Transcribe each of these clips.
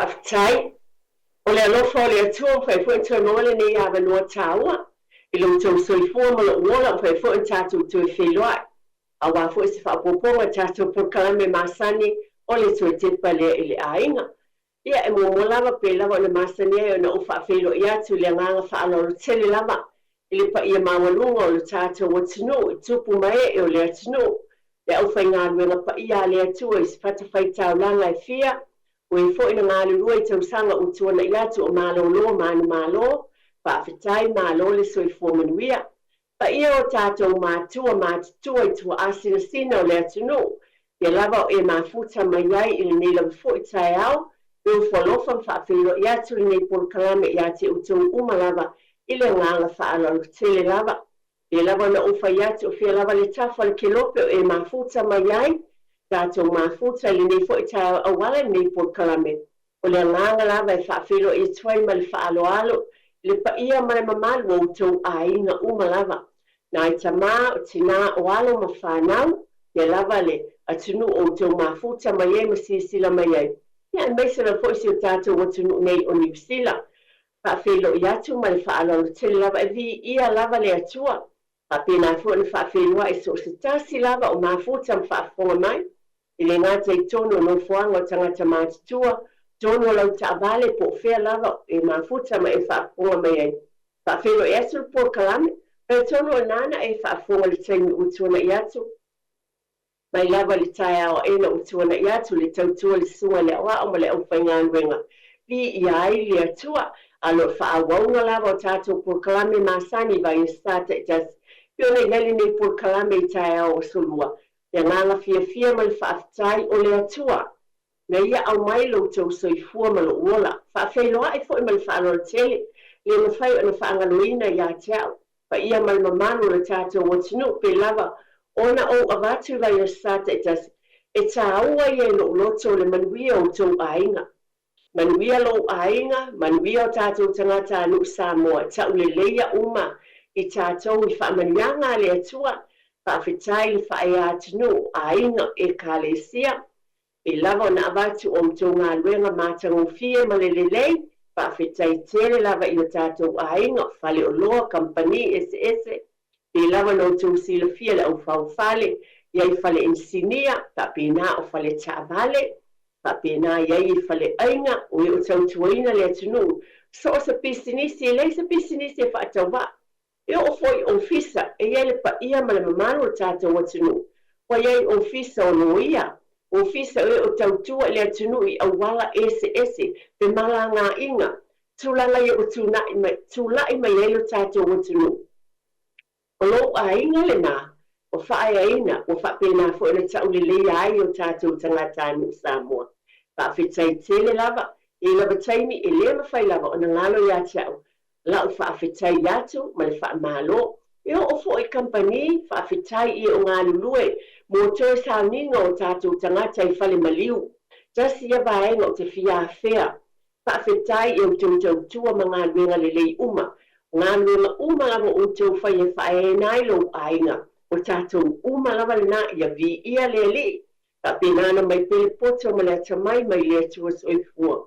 whaafitai, o le alofa o le atua whai fo intua noa le nei awa noa tāua, I lo tau soifua ma lo uola whai fo in tātou tue wheloai, a wā fo isi whaapoponga tātou porkalame masani o le tue tepa lea I le ainga. Ia e mua lava pe lava o le masani e o na ufa whelo I atu le nganga whaalolo tele lava, I le pa ia mawalunga o le tātou o tinu, I tupu mai e o le atinu, le au whai ngā luenga pa ia le atua I sifata whai tau langa e fia, o e fo ina ngā lua I tau sanga o tuana I atu o malo lo, manu malo, pa awhitai malo le soifua manuia. Pa ia o tātou mātua mātua I tua asina sina o le atinu, ia lava o e mafuta mai ai I le nei lau fo I tai au, Beu whalofa whaafelo I atu I nei porkalame I ate utung umalava I le nganga whaalalu tele lava. E lava na ufa I atu o fia lava le tafa le kelope o e mafuta mai ai, tātou mafuta I le nei fo I tai au awala nei porkalame. O le nganga lava e whaafelo I tuai ma le whaaloalo, le pa ia ma le mamalu o utung ainga umalava. Na I tama o tina o alo ma whanau, e lava le atunu o utung mafuta mai e masisila mai ai. Ia mai se la foisi o tātou o tunu nei o New Zealand. Whaafelo I atu ma le whaalalo tele lava e vi ia lava le atua. Pēnā fo na whaafenua e so se tasi lava o mafuta ma whaafonga mai. I le ngata I tono no fuanga o tangata mātutua, tono lau taavale po whea lava e mafuta ma e whaafonga mai ai. Whaafelo e asu po kalame, pe tono o nana e whaafonga le taimi utuana I atu. Mai lava le tai ao ena utuana I atu le tautua le sunga le awa o ma le au whainga wenga. Vi I ai le atua, alo whaawaunga lava o tātou po kalame masani vai I stata just Pio nei leli nei por kalame I tai au o solua. Ia nganga fia ma le whaafitai o le atua. Na ia au mai lo tau soifua ma lo uola. Whaafeiloa e fo I ma le whaalola tele. Le na whai o na whaangaloina I a teau. Pa ia ma le mamano le tātou o tinu pe lava. Ona o avatu vai o stata just. E tā aua I e lo loto le manuia o tau ainga. Manuia lo ainga, manuia o tātou tangata anu Samoa. Tau le leia uma. I tātou I whaamanianga le atua, whaawhitai le whae atinu, ainga e kālesia, I lava na avatu o mtou ngā luenga mātangu fie ma le lelei, whaawhitai tele lava I o tātou ainga, whale o loa, kampani, ese, I lava no tau sila fie le au whau whale, iai whale insinia, pēnā o whale tāvale, pēnā iai I whale ainga, o I o tau tuaina le atinu, so sa pisinisi, lei sa pisinisi e whaatauwa, E o foi ofisa e ele pa ia ma le mamano tātou o tinu. Wa iei ofisa o noia. Ofisa e o tautua le atinu I awala ese pe malanga inga. Tūlanga I o tūlai mai elo tātou o tinu. O lo a inga le nā. O whae a ina. O whapena fo ina tau le lea ai o tātou tangata anu Samoa. Whawhitai tele lava. E lava taimi e lea mawhai lava o na ngalo ia tau. Lau whaawhitai atu, ma le whaamalo. E o fo I kampani, whaawhitai I o ngā lulue, mō toi sauninga o tātou tangata I whale maliu. Tasi ia vaenga o te whia whea. Whaawhitai I o tau tua ma ngā luenga le lei uma. Ngā luenga uma lava o tau whai e whae nai lo ainga. O tātou uma lava le nā ia vi ia le li. Ka penana mai pele poto ma le atamai mai le atua soifua.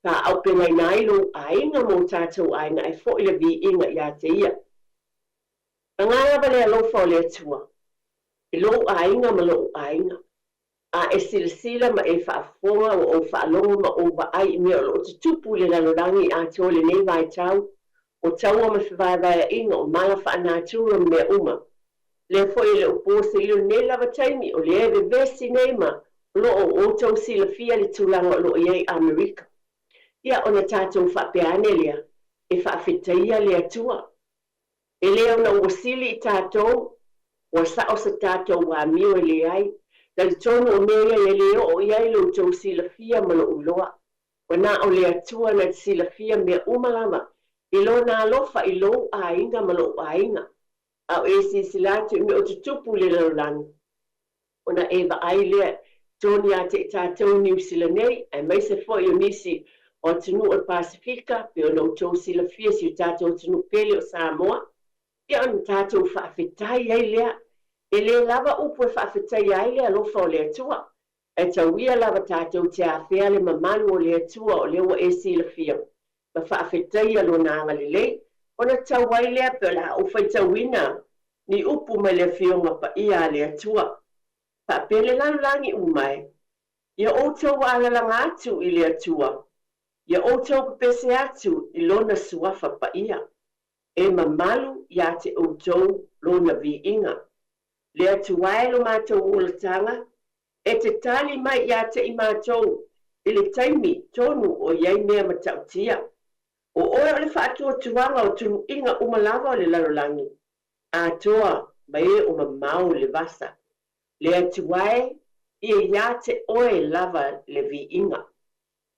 Ka au penai nai lo ainga mo tātou ainga e fo ila vi inga I a te ia. A ngā lava le alofa o le atua. E lo ainga ma lo ainga. A e sila ma e whaafonga o whaalonga ma o wa ai mea o lo te tupu le lalorangi a tō le nei vai tau. O taua ma whiwaiwai inga o mala whaanātura mea uma. Le fo ile o pōsa ilo nei lava taimi o le eve vesi nei ma. Lo o tau sila fia le tūlanga o lo iei Amerika. Ia ona tātou whapeane lea, e whaawhitaia lea tua. E lea ona wasili I tātou, wasao sa tātou wa mio e leai, na le tono o mea e leo o iai lo tau sila fia mana uloa. Wana o lea tua na sila fia mea umalama, I lo na alofa I lo a inga malo a inga. Au e si silatu me o tutupu le lalani. Ona eva ai lea, toni a te tātou New Zealand nei, ai mai se fo I o nisi, o tunu o Pasifika, pe o no tau sila fia si o tātou tunu pele o Samoa. Ia on tātou whaawhitai ai lea. E le lava upo e whaawhitai ai lea lofa o lea tua. e tauia lava tatou te afea le mamalu o le atua o le ua e silafia ma faafetaia lona agalelei ona tauai lea pe o le a'u faitauina ni upu mai le afioga paia a le atua faapele lalolagi uma ia outou aalalaga atu i le atua ia outou pepese atu i lona suafa paia e mamalu iā te outou lona viiga le atu ae lo matou ulataga e te tali mai iā te i matou i le taimi tonu o iai mea matautia o oe o le faatuatuaga o tunuʻiga uma lava o le lalolagi atoa mai e o mamau le vasa le atu ae ia iā te oe lava le viiga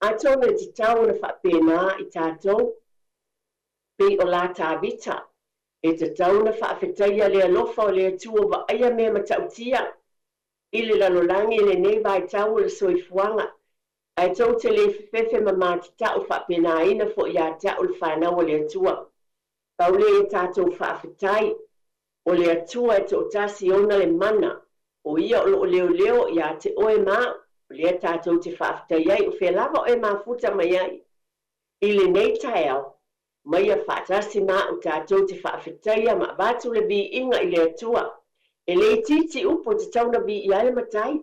atou na tatau ona faapena i tatou pei o la tavita e tatau na faafetaia le alofa o le atua vaaia mea matautia i le lalolagi lenei vaitau o le soifuaga ae tou te lē fefefe ma matata'u faapenaina fo'i iā ta'u le fanau o le atua paule e tatou faafetai o le atua e to'atasi ona le mana o ia o lo'o leoleo iā te oe mā o lea tatou te faafetai ai o fea lava o e mafuta mai ai i lenei taeao maia faatasi ma'u tatou te faafetaia ma avatu le vi'iga i le atua e le titi upo te tauna vi'i ai le matai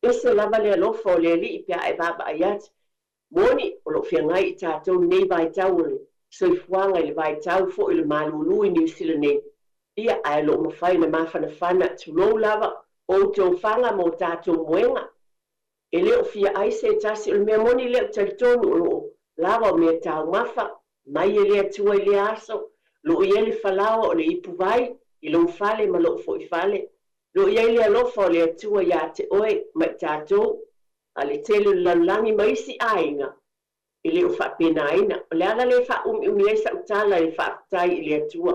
ese lava le alofa o le ali'i pea e va'ava'ai atu moni o lo'o feagai i tatou nei vaitau o le soifuaga i le vaitau fo'i le malūlū i niusila nei ia ae lo'o mafai na mafanafana tulou lava outou faga mo tatou moega e lē o fia'ai se tasi o le mea moni le o talitonu o lo'o lava o mea taumafa mai e le atua i le aso lo'o ia le falaoa o le ipu vai i lou fale ma lo'o fo'i fale lo'o iai le alofa o le atua iā te oe mai tatou a le tele o le lalolagi ma isi aiga i le o fa'apenaina o le ala lē fa'aumi'umi ai sa'utala e fa'afetai i le atua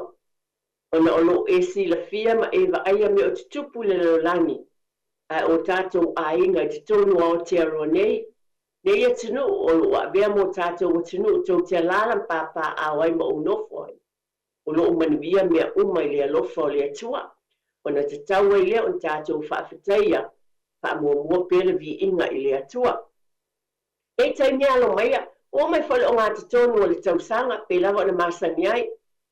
ona o lo'o e silafia ma e va'aia mea o tutupu le lalolagi ae o tatou aiga i te tonu a o te aroa nei nei atunuu o lo'o a'avea mo tatou atunuu tou te alala ma papa'ao ai ma ou nofo ai o lo'o manuia mea uma i le alofa o le atua ona tatau ai lea ona tatou fa'afetaia fa'amuamua pea le vi'iga i le atua e taimea alo maia o mai fole o gatotonu o le tausaga pe lava ona masani ai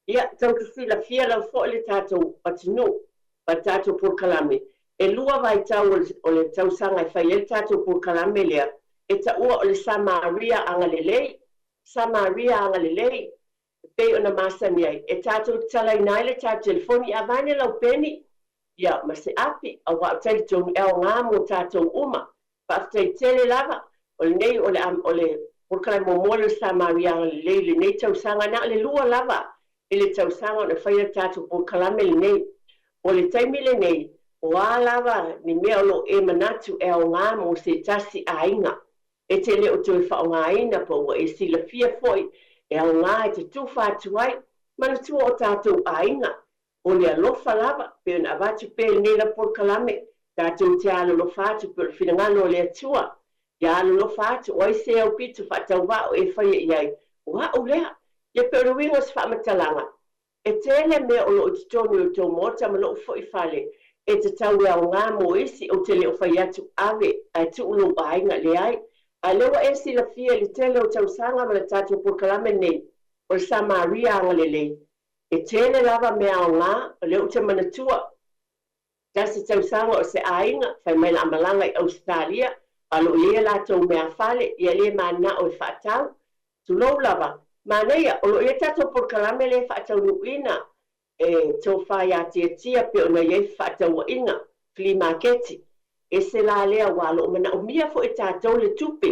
ia taukasilafia lau fo'i le tatou atunuu ma tatou polokalame e lua vaitau o le tausaga e fai ai le tatou polokalame lea e ta'ua o le Samaria agalelei pei ona masani ai e tatou talaina ai le tatou telefoni avane lau peni ia ma se api auā o talitonu e aogā mo tatou uma fa'afetaitele lava o lenei o le polokalame momoa le Samaria agalelei lenei tausaga na le lua lava i le tausaga ona fai le tatou polokalame lenei o le taimi lenei o ā lava ni mea o lo'o e manatu e aogā mo se tasi aiga e te leo toe whaongaina po ua e silafia foi e au ngā e te tuwha atu ai mana tua o tātou ainga o le alofa lava pe ona avatu pe nei la polokalame tātou te alolofa atu pe o le finangalo o le atua ia alolofa atu o ai se au pitu whaatau wao e whaia iai o hau lea ia pe o le wingo se whaamatalaga e tele mea o loo titonu o tau mota ma loo foi fale e te tau e au ngā mo isi o te leo whai atu ave a tu ulo ainga le ai a lewa e silafia li tele o tausaga ma le tatou polokalame nei o le Samaria agalelei e tele lava mea aogā o leu te manatua tasi tausaga o se aiga fai mai la amalaga i Australia a loo ia latou mea fale ia lē manā o e fa'atau tulou lava manaia o loo ia tatou polokalame lē fa'ataunu'uina e tofā iā tiatia pe ona iai fa'ataua'iga flea market e se la lea ua lo'o mana'umia fo'i tatou le tupe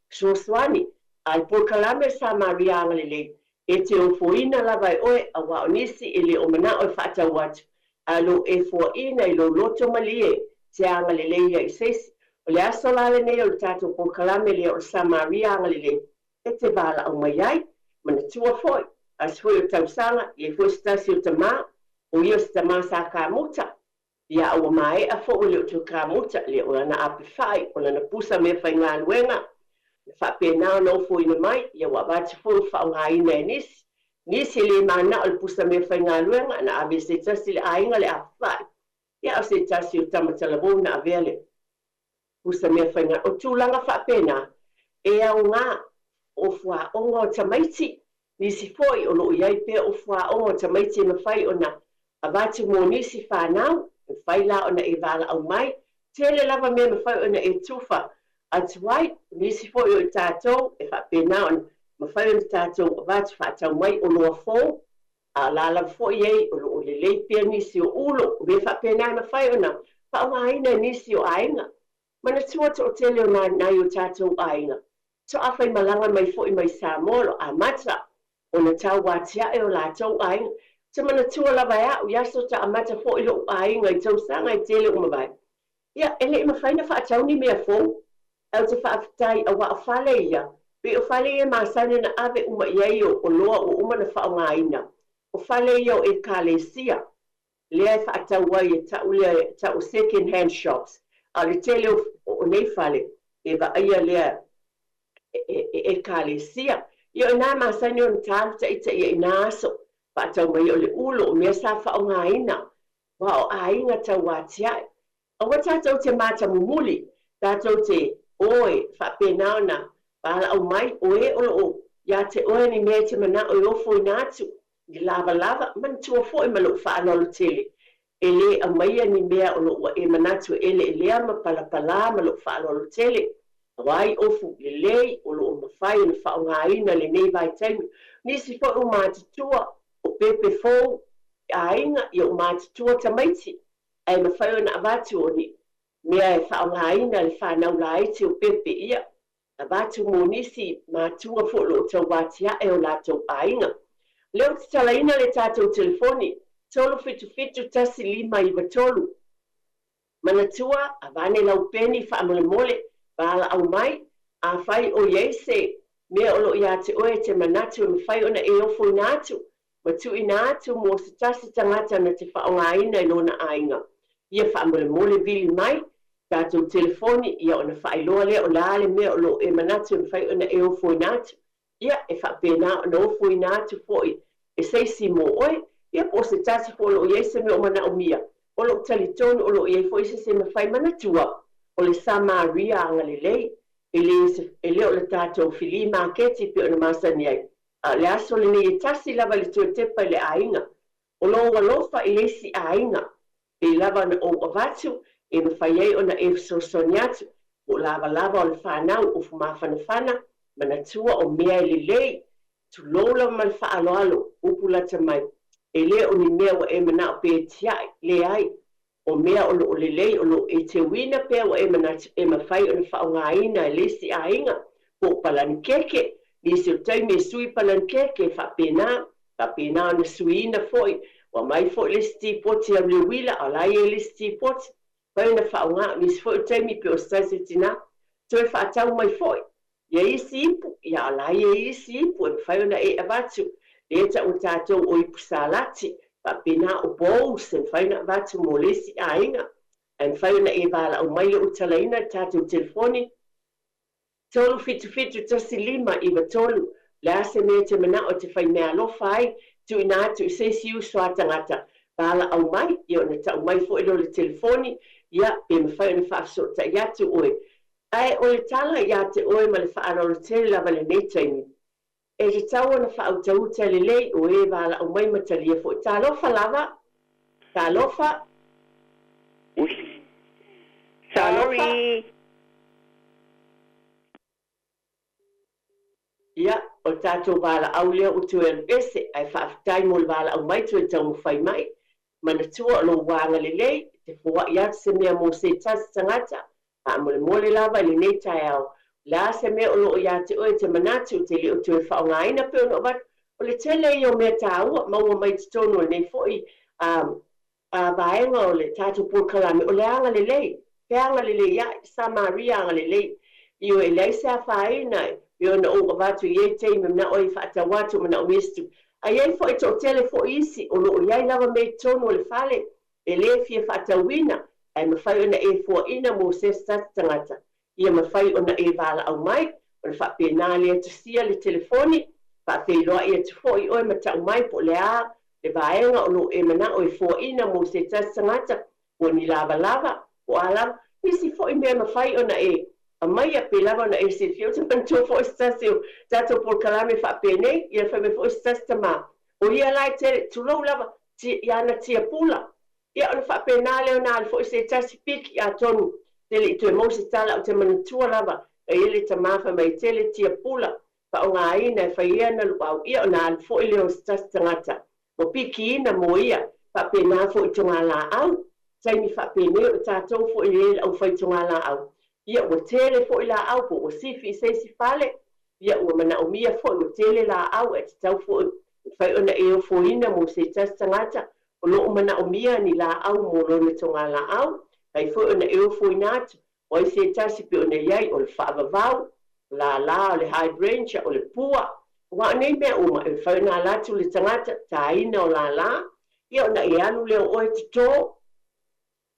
soasoani a le polokalame Samaria agalelei e te ofoina lava e oe auā o nisi e le o mana'o e fa'atau atu a lo e foa'ina i lo loto malie te agalelei ia i seisi o le aso la lenei o le tatou polokalame lea o le Samaria agalelei e te vala'au mai ai manatua fo'i a se fo'i o tausaga ia fo'i se tasi o tamā o ia se tamā sa kamuta ia ua mae'a fo'i le o tau kamuta lea o lana apefai o lana pusa me faigaluega le fa'apena ona ofoina mai ia ua avatu fo'i fa'aogāina e nisi le mana o le pusa me faigaluega na ave se tasi le aiga le apefai ia o se tasi o tamatalavou na avea le pusa mea whainga o tūlanga whapena e au ngā o wha ongo tamaiti nisi foi o loo iai pea o wha ongo tamaiti ma whai o na a vatu mō nisi whanau e whai la o na e wala au mai tele lava mea ma whai o na e tufa atu wai nisi foi o tātou e whapena o ma whai o na tātou a vatu whatau mai o loa fō a lala foi ei o loo lelei pea nisi o ulo me whapena ma whai o na whaungaina nisi o ainga mana tua to tele o nai o tātou ainga so awhai malanga mai foi mai Samoa a mata o na tau watia e o lātou ainga so mana tua lava ea o yaso ta a mata foi lo ainga i tau sanga i tele o mawai ia ele ima whaina whaatau ni mea fō au te whaafitai a wa whale ia pe o whale e māsane na ave uma iei o loa o uma na whaungaina o whale ia o e kālesia lea e whaatau wai e tau second hand shops a le tele o nei whale e wa aia lea e kālesia ia o nā māsane o na tālu ta ita ia i nā aso whaatau mai o le ulo o mea sa whaungaina wa o ainga tau watiai awa tātou te māta mumuli tātou te oe whapenao na pala au mai oe o lo ia te oe ni mea te mana o ofo i nātu ni lava lava man tua fo i malo whaanolo tele e le a maia ni mea o lo e manatu e le lea ma palapala ma lo whaanolo tele wai ofu le lei o lo ma whai na whaungaina le nei vai taimi nisi fo o mātutua o pepe fo a inga i o mātutua tamaiti ai ma whai o na avatu o ni mea e whaungaina le whanau la iti o pepe ia avatu mo nisi mātua fo lo tau watia e o lātou a inga leo te talaina le tātou telefoni tolu fitu fitu tasi lima i watolu manatua avane lau peni whaamole mole Bala au mai, a whai o yeise, mea olo ia te oe te manatu, me whai ona e ofo i nātu, ma tu i nātu mo se tasi tangata na te whaongaina i lona ainga. Ia whaamole mole vili mai, tātou telefoni, ia ona whai loa lea o lale mea olo e manatu, me whai ona e ofo i nātu. Ia e whapena ona ofo i nātu foi, e seisi mo oe, ia po se tasi fo olo yeise me o mana o mia. Olo talitonu olo ie foi se me whai manatua. O le Samaria anga le lei, e le o le tātou whili māketi pe o na masani ai. Le aso le ne e tasi lava le tue tepa i le ainga. O lo walofa i lesi ainga. E lava na o avatu, e ma whai ei o na e sosoni atu. O lava lava o le whanau o fumawhana whana, mana tua o mea i le lei. Tu lola ma le whaaloalo, upulata mai. E le o ni mea wa e mana o pe tiai, le ai. O mea o lo lelei o lo e te wina pea o e ma whai o na whaongaina e lesi a inga po palani keke nisi o taimi e sui palani keke whapena o na suina foi o mai foi lesi ti poti a lewila a lai e lesi ti poti whai o na whaonga nisi foi o taimi pe o stasi tina toi whaatau mai foi ia isi ipu ia a lai e isi ipu e whai o na e avatu le ta o tātou o ipu salati Pena o bou se whaina vatu mo lesi a inga. En whaina e wala o mai o talaina tātou telefoni. Tolu fitu fitu tasi lima i wa tolu. Le ase mea te mana o te whai mea lofa ai. Tu ina tu i sesi u soa tangata. Wala au mai, i o na tau mai fo ilo le telefoni. Ia, e ma whaina whaaso ta iatu oe. Ai o le tala ia te oe ma le whaano le tele lava le neitaini. E te tau ana whautau te lelei o e wala o mai matalia fo. Tā lofa lava. Tā lofa. Sorry. Ia, o tātou wala au lea o tu ese. Ai whaafitai mo le wala au mai tu e tau mo whai mai. Mana tua o lo wanga lelei. Te fua ia se mea mo se tasi tangata. A mo le mole lava le nei tai au. La se me o lo ia te oe te manatu te li o tu e whaongaina pe ono wat o le tele i o mea tāua maua mai te tono nei foi a vaenga o le tātou pōkalame o le anga le lei pe anga le lei ia Samaria anga le lei i o e lei se a whaina i o na o watu i e te me mna oi whaata watu mna o mestu a iei foi to tele foi isi o lo iai lava me tono o le whale e le fia whaata wina ai ma whai ona e fua ina mo se stati tangata ia ma whai ona e wala au mai, ona whapena lea te sia le telefoni, whawhiloa ia te fōi oe ma tau mai po lea, le vaenga o lo e mana o e fō ina mo se tas tangata, o ni lava lava, o alawa, isi fo I mea mawhai ona mai a pe lava ona se fio te mantua fo istasio tato por kalame fa pene ia fa me fo istasta ma o ia lai te tulo lava ti ia na tia pula ia ona fa pena le ona fo se tasi piki a tonu te le tu mo se tala o te mantua lava ele te mafa mai te le tia pula pa o ngā ina fa ia na luau ia ona fo ile o istasta ngata o piki ina mo ia fa pena fo I tonga la au sai mi fa pene o tato fo ile au fa tonga la au ia o tele fo ila au po o sifi se si fale ia o mana o mia fo o tele la au e tau fo fai ona o fo ina mo se tastangata o lo mana o mia ni la au mo lo le tonga la au ai fo ona o fo ina o se tasi pe ona iai o le fa vavau la o le hydrangea o le pua wa nei me o ma fai ona la tu le tangata taina o la ia ona alu le o e tito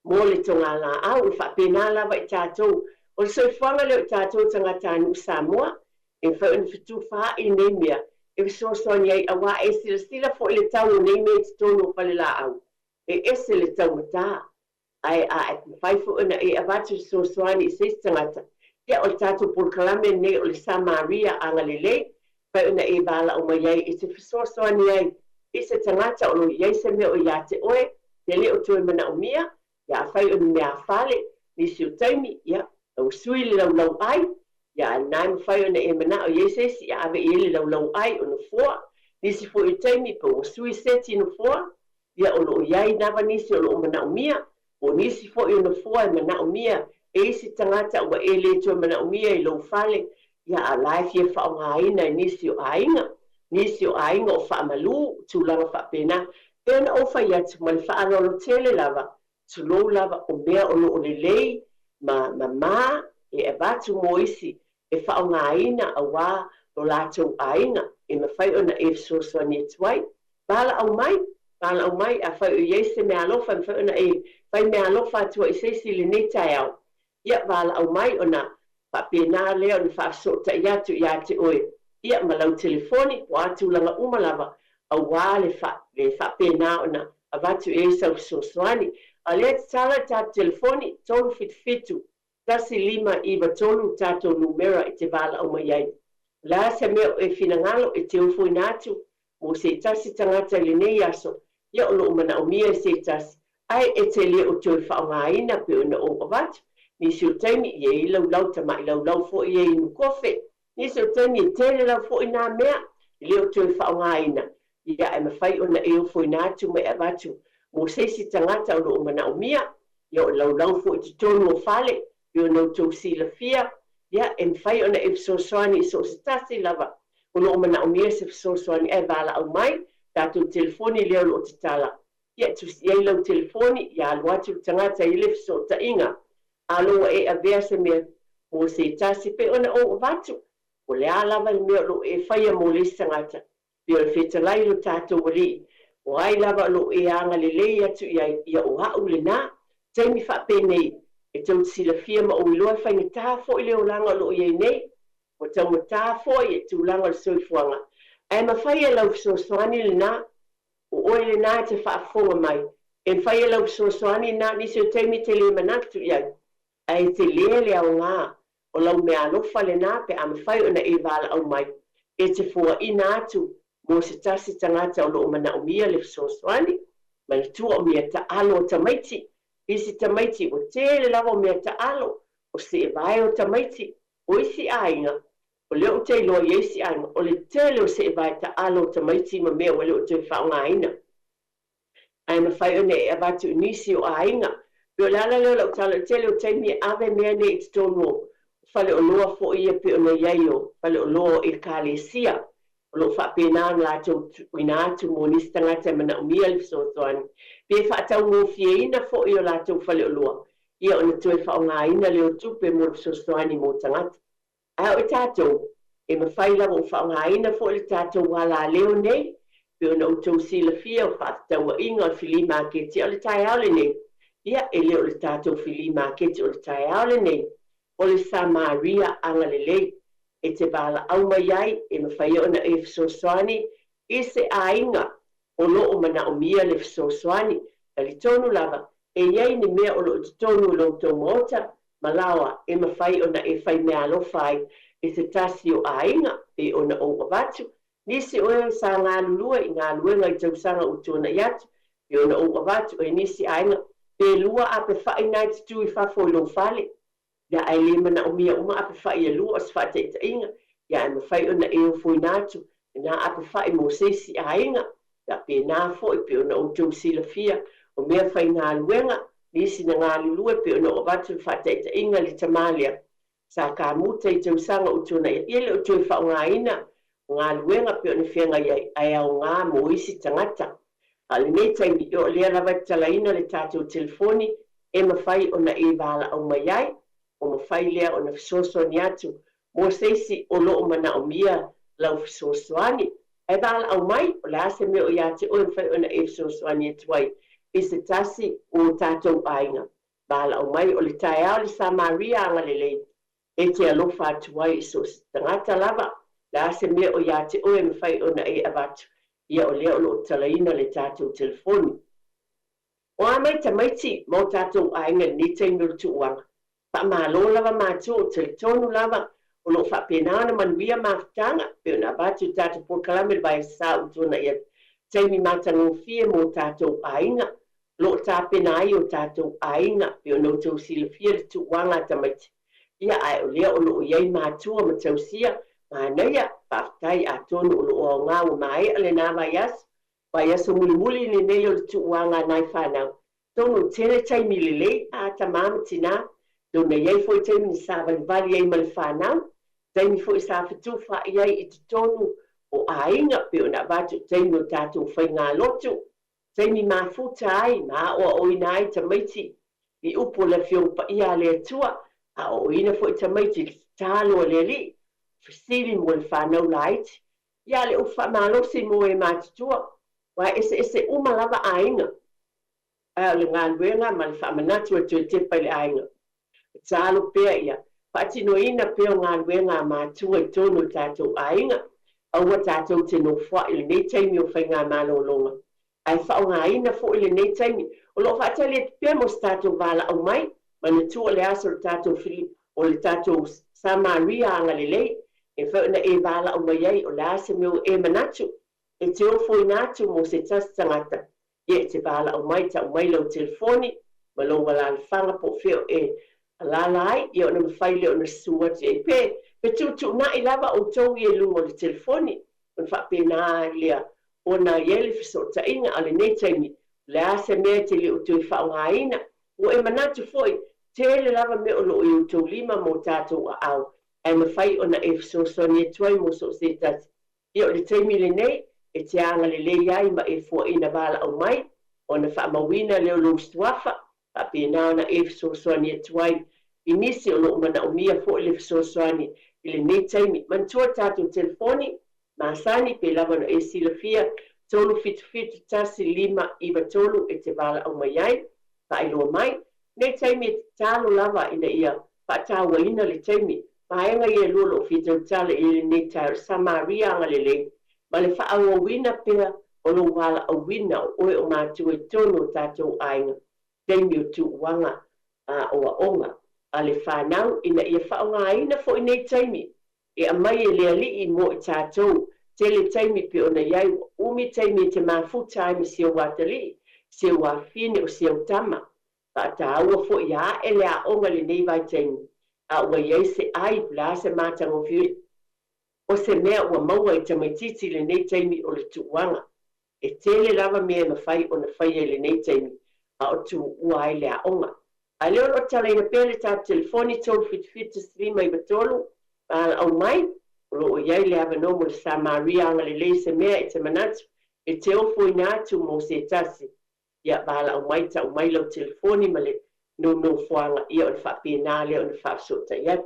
mo le tonga la au fa pena la vai tatou o le soifanga leo tātou tangata anu Samoa, e whau ni fitu wha I nei mea, e wisoasoni ai awa e sila fo le tau nei mea te tono whale la au. E ese le tau mata, ai a whai fo ina e awatu wisoasoni I seis tangata. Ia o le tātou polkalame nei o le Samaria anga lele, whau ina e bala o mai ai, e te wisoasoni ai, I se tangata o lo iai se mea o ia te oe, te le o tue mana o mia, ia whai ina mea whale, nisi o taimi, ia, o sui le lau ai ya nai fai ona e mana o yeses ya ave ele lau ai ona foa nisi fo I taimi po o sui seti no foa ya o lo yai nava nisi o lo mana o mia o nisi fo I ona foa e mana o mia e isi tangata ua ele to mana o mia I lo fale ya a life ye fa o ngaina nisi o ainga o fa malu tu lava fa pena e na o fa ya tu mal fa alo tele lava tu lo lava o mea o lo lei ma e abatu moisi e whaongaina a wā o lātou ainga e mawhai ona e fsosoa ni tuai. Bala au mai a whai o yeise me alofa me whai ona e whai me alofa atua I seisi le netai au. Ia bala au mai ona whapena leo ni whaafsota I ate oe. Ia malau telefoni o atu langa umalava a wā le whapena ona a watu e sau fsosoani. A lea tala ta telefoni tolu fitu tasi lima iwa tolu tato numera I te wala o mai ai. La se mea e finangalo e te ufo inatu mo se tasi tangata le nei aso ia o lo mana o mia se tasi ai e te le o tue whaongaina pe ona o watu nisi o taimi I e lau tama I lau fo I e inu kofe nisi o taimi e tele lau fo ina mea le o tue whaongaina ia e mawhai ona e ufo inatu me a watu mo se si tangata o lo mana o mia ia o lau fo I te tonu o fale yo no to sila fia ya en fai ona e sosoani so stasi lava o lo mana o mia se sosoani e vala au mai tatu telefoni leo lo tala ya tu ye lo telefoni ya lo atu tangata ile so ta inga alo e avea se me o se tasi pe ona o vatu o le ala va me lo e fai mo le tangata yo feta lai lo tatu wali o ai lava lo e anga le le atu ya o ha ule na taimi fa pe nei e tau sila fia ma o iloa whai ni tāfo I leo langa lo iei nei, o tau ma tāfo I e tu langa le soifuanga. Ai ma whai e lau sosoani le nā, o oe le nā te whaafonga mai, e whai e lau sosoani nā nisi o teimi te le manatu iai, ai te lele au ngā, o lau mea alofa le nā pe a ma whai ona e wala au mai, e te fua ina atu, mo se tasi tangata o lo o mana o mia le sosoani, ma le tua o mia ta alo o tamaiti, isi tamaiti o tele lava o mea ta alo, o se e vai o tamaiti, o isi ainga, o leo te loa I isi ainga, o le tele o se e vai ta alo o tamaiti ma mea o leo te whaonga aina. Ai ma whai one e avatu nisi o ainga, pio lala leo lau tala tele o teimi ave mea ne I tono, whale o loa fo ia pe o na iaio, whale o loa I kālesia, o lo whapena la tau ina atu mo nisi tangata mana o mia le sotoani. Pe whaatau ngō fieina fo I o la tau whale o loa. Ia o na tue whaonga ina leo tupe mo le sotoani mo tangata. Ai o tātou, e ma whai lava o whaonga ina fo le tātou wala leo nei, pe o na utau sila fia o whaatau a inga o filima ke te o le tai aole nei. Ia e leo le tātou filima ke te o le tai aole nei. O le Samaria anga le lei. E te wala au mai ai, e ma whai o na e fsosoani, I se ainga, o lo o mana o mia le fsosoani, a li tonu lava, e iei ni mea o lo te tonu o lo tau mota, malawa e mawhai ona e whai mea alofai e se tasi o ainga e ona o avatu. Nisi oe sa ngā lulua i ngā luenga i tausanga o tōna i atu e ona o avatu e nisi ainga pe lua a pe whai nai te tui whafo i lo whale. Ia ai le mana o mia uma a pe whai e lua o se whai te inga. Ia e mawhai ona e o fwoi nātu e nā a pe whai mo sesi ainga. Ia pe nā fo i pe ona o tau sila fia o mea whai ngā luenga nisi na ngā lulua pe ona o avatu i whai te inga li tamalia. Sa ka muta i tausanga o tōna i ele o tui whao ngā ina ngā luenga pe ona whianga iai ai au ngā mo isi tangata. Ale nei taimi i o lea lawa talaina le tātou telefoni e mawhai ona e wala au mai ai o mawhai lea ona fisoso ni atu mo seisi o loo mana o mia lau fisoso ani e wala au mai o le ase me o ia te o mawhai ona e fisoso ani e tuai i se tasi o tātou ainga wala au mai o le tae au le Samaria anga le lei e te alofa atuai i so tangata lava le ase me o ia te o mawhai ona e avatu ia o lea o loo talaina le tātou telefoni. O a mai tamaiti mo tātou ainga ni teimi o tuuanga. Pa malo lava mātou o teletonu lava o loo whapenana manuia mawhitanga pe ona batu tātou porkalame le vai sa o tōna ia teimi mātango fie mo tātou ainga. Loo tāpenai o tātou ainga pe ona o tau sila fie le tuuanga tamaiti. Ia ai o lea o loo iei mātou o matausia Manaya pakai atonu o ngā o mai ale nā vai as vai as muli le nei o tuanga nai whanau tonu tere taimi lele a tamama tina tonu iei foi taimi ni sa vali iei mal whanau taimi foi sa fitu wha iei i tonu o ainga pe ona vatu taimi o tātou whai ngā lotu taimi mā futa ai mā o oina ai tamaiti i upo le fiong pa ia le tua a oina foi tamaiti talo le li Fasili mo le whanau laiti. Ia le uwha malosi mo e mātutua. Wai ese umalava ainga. Ai le ngā luenga ma le whamanatu a tue tepa le ainga. Tālo pēr ia. Whaatino ina pēr ngā luenga mātua i tonu tātou ainga. Aua tātou te no wha ili nei taimi o whai ngā malolonga. Ai whao ngā ina fo ili nei taimi. O lo whaatali e pēr mo tātou wala au mai. Mana tua le aso le tātou Filip o le tātou Samaria anga le lei. E whauna e wala o mai ai o la se meu e manatu. E te o foi natu mo se tas tangata. E te wala o mai ta o mai lau telefoni. Ma lau wala alwhanga po whio e alalai. E o na mawhaile o na suati e pe. Pe tutu na i lava o tau i e lungo le telefoni. On whape nā lea o na iele fisota inga ale nei taimi. Le ase mea te li o tui whao ngā ina. O e manatu foi. Te le lava me o lo i o tau lima mo tātou a au. Ai mawhai ona e fisosoni e tuai mo so se tati. I o le taimi le nei, e te anga le lei ai ma e fua ina wala au mai, o na wha mawina leo lo stuafa, pa pēnā ona e fisosoni e tuai. I nisi o lo umana o mia fua le fisosoni i le nei taimi. Mantua tātou telefoni, māsani pe lava na e sila fia, tolu fitu tasi lima iwa tolu e te wala au mai ai, pa iloa mai. Nei taimi e talo lava ina ia, pa tāua ina le taimi, Maenga ia lolo fitau tala i le tau Samaria anga le le. Ma le wha au wina pia o lo wala au wina o e o mātua i tono tātou ainga. Teimi o tu wanga o a onga. A le whanau ina ia wha ngā ina fo i nei taimi. E a mai e lea li i mo i tātou. Te le taimi pia o na iai umi taimi te mafuta ai mi sio watali. Sio wafine o sio tama. Pa ta aua fo i a e lea onga le nei vai taimi. A ua iei se ai pula se mātango whiu. O se mea ua maua i tamaititi le nei taimi o le tuuanga. E tele lava mea mawhai o na whai e le nei taimi. A o tu ua ai lea onga. A leo o tala ina pele tā telefoni tolu fitu strima i batolu. Au mai, o iei le ava no mo le Samaria anga le lei se mea i te manatu. E te ofo i nātu mo se tasi. Ia bala au mai ta au mai lau telefoni ma le no fuanga ia o le whapena leo le whapsota ia.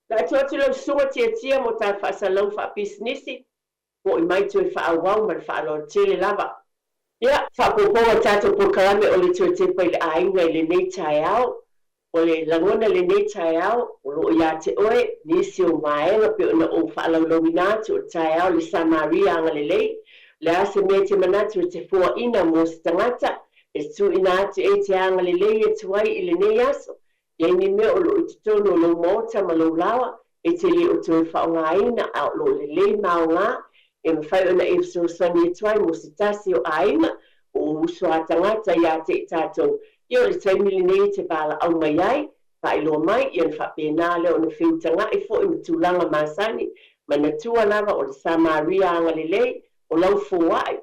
La tuatu lau sunga tia mo tai whaasalau whapisnisi, mo i mai tui whaawau ma le whaaloa tele lava. Ia, whapoponga tātou pokarame o le tui tepa i le ainga i le nei tai au, o le langona le nei tai au, o lo ia te oe, nisi o maenga pe ona o whaalau lauinatu o tai au le Samaria anga le lei, le ase me te manatu te fua ina mo se tangata, e tu ina atu e te anga le lei e tuai i le nei aso. Ia ni mea o lo i tonu o lo mota ma lo lawa, e te li o tui whaongaina a o lo le lei maonga, e mawhai ona e so sani e tuai mo se tasi o ainga, o usua tangata ia te tātou. Ia o le taimili nei te bala au mai ai, whailo mai, ia ni whapena le o na whiutanga e fo i matulanga masani, ma na tua lava o le Samaria anga le lei, o lau fuai,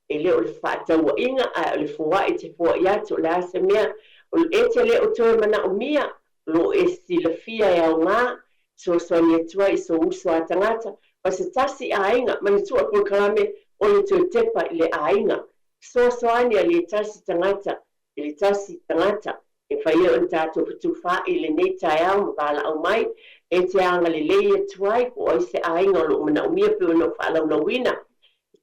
e le o le whātaua inga, a o le fuai te fua ia to le asa mea, o le ete le o toe mana o mia, lo e silafia e au ngā, so ni e tua i so usua tangata, ma se tasi a inga, ma ni tua por kalame o le tue tepa i le a inga, so ani a le tasi tangata, i le tasi tangata, e whaia o tātou fitu wha i le nei tai au, ma bala au mai, e te anga le lei e tuai, po oi se a inga o lo mana o mia pio no whaalau na wina,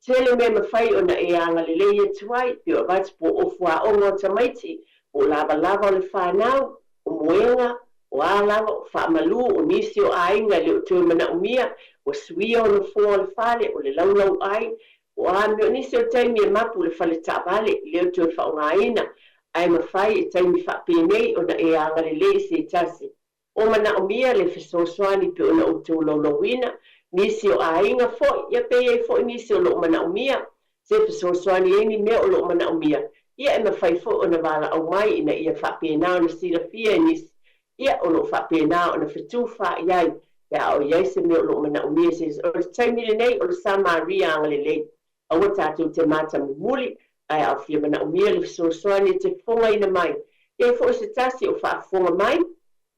tele me mawhai o na e anga le lei e tuai, pio vats po ofua o ngā tamaiti, o lava o le whanau, o moenga, o a lava o whaamalu, o nisi o ainga le o tue mana o mia, o suia o le fua o le whale, o le laulau ai, o a meo nisi o taimi e mapu le whale tāwale, le o tue whaongaina, ai mawhai e taimi whapenei o na e anga le lei se tasi. O mana o mia le whisoswani pe o na o tū laulawina, nisi o ainga foi, ia pe e foi nisi o lo mana o mia, se whisoswani e ni mea o lo mana o mia. Ia e mawhai fo o na wala au mai ina ia whapena o na sila fia e nisi. Ia o lo whapena o na whitu wha iai. Ia o iai se mea o lo mana o mia se o le taimile nei o le Samaria anga le lei. Awa tātou te mata mumuli, ai au fia mana o mia le whisoswani te whonga ina mai. Ia fo se tasi o whaafonga mai,